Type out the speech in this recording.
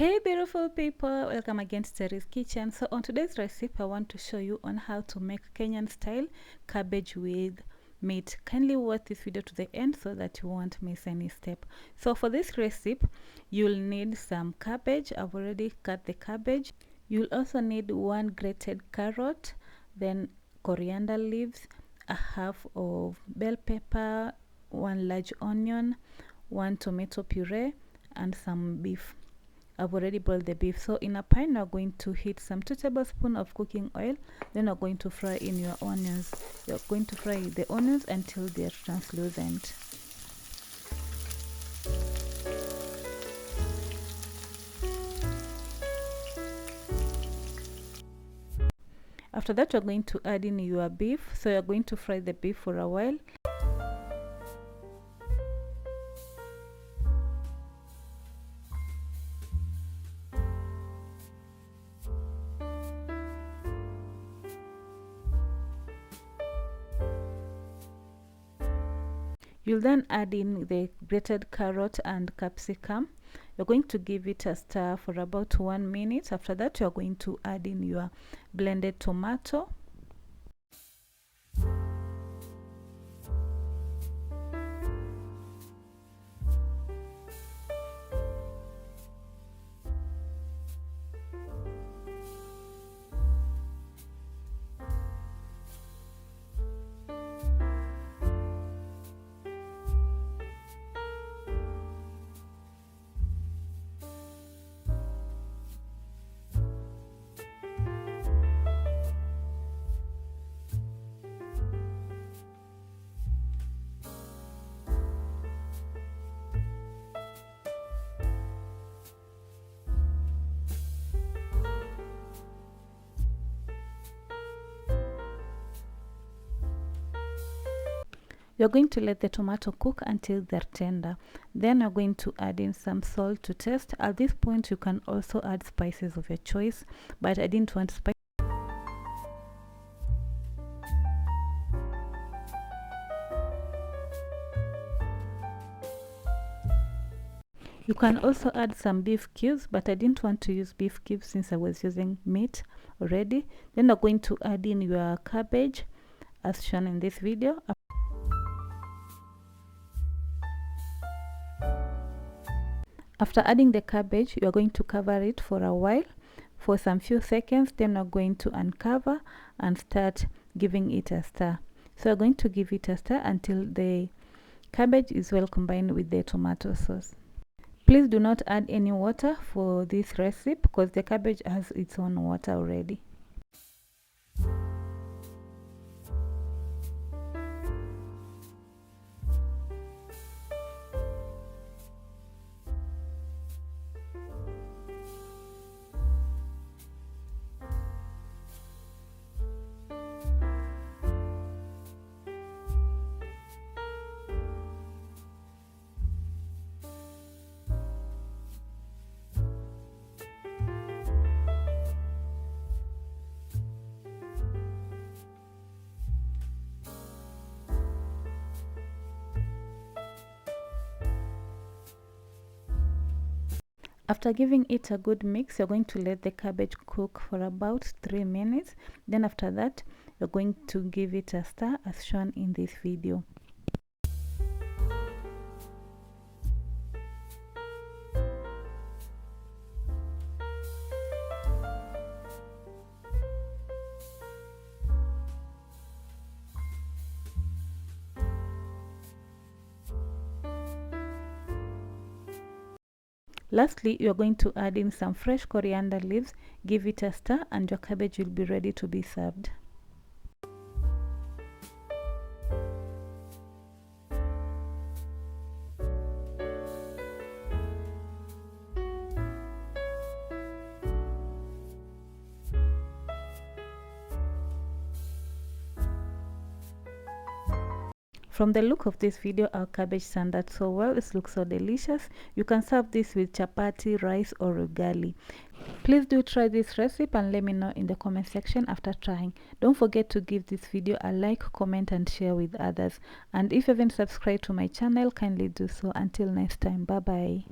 Hey beautiful people, welcome again to Terry's Kitchen. So on today's recipe I want to show you on how to make Kenyan style cabbage with meat. Kindly watch this video to the end so that you won't miss any step. So for this recipe you'll need some cabbage. I've already cut the cabbage. You'll also need one grated carrot, then coriander leaves, a half of bell pepper, one large onion, one tomato puree, and some beef. I've already boiled the beef. So in a pan you're going to heat some 2 tablespoons of cooking oil. Then you're going to fry in your onions. You're going to fry the onions until they're translucent. After that you're going to add in your beef. So you're going to fry the beef for a while. You'll then add in the grated carrot and capsicum. You're going to give it a stir for about 1 minute. After that, you're going to add in your blended tomato. You're going to let the tomato cook until they're tender. Then you're going to add in some salt to taste. At this point you can also add spices of your choice, but I didn't want spice. You can also add some beef cubes, but I didn't want to use beef cubes since I was using meat already. Then you're going to add in your cabbage as shown in this video. After adding the cabbage, you are going to cover it for a while, for some few seconds. Then you're going to uncover and start giving it a stir. So you're going to give it a stir until the cabbage is well combined with the tomato sauce. Please do not add any water for this recipe because the cabbage has its own water already. After giving it a good mix, you're going to let the cabbage cook for about 3 minutes. Then after that, you're going to give it a stir as shown in this video. Lastly, you're going to add in some fresh coriander leaves, give it a stir, and your cabbage will be ready to be served. From the look of this video, our cabbage turned out so well. It looks so delicious. You can serve this with chapati, rice, or ugali. Please do try this recipe and let me know in the comment section after trying. Don't forget to give this video a like, comment, and share with others. And if you haven't subscribed to my channel, kindly do so. Until next time, bye bye.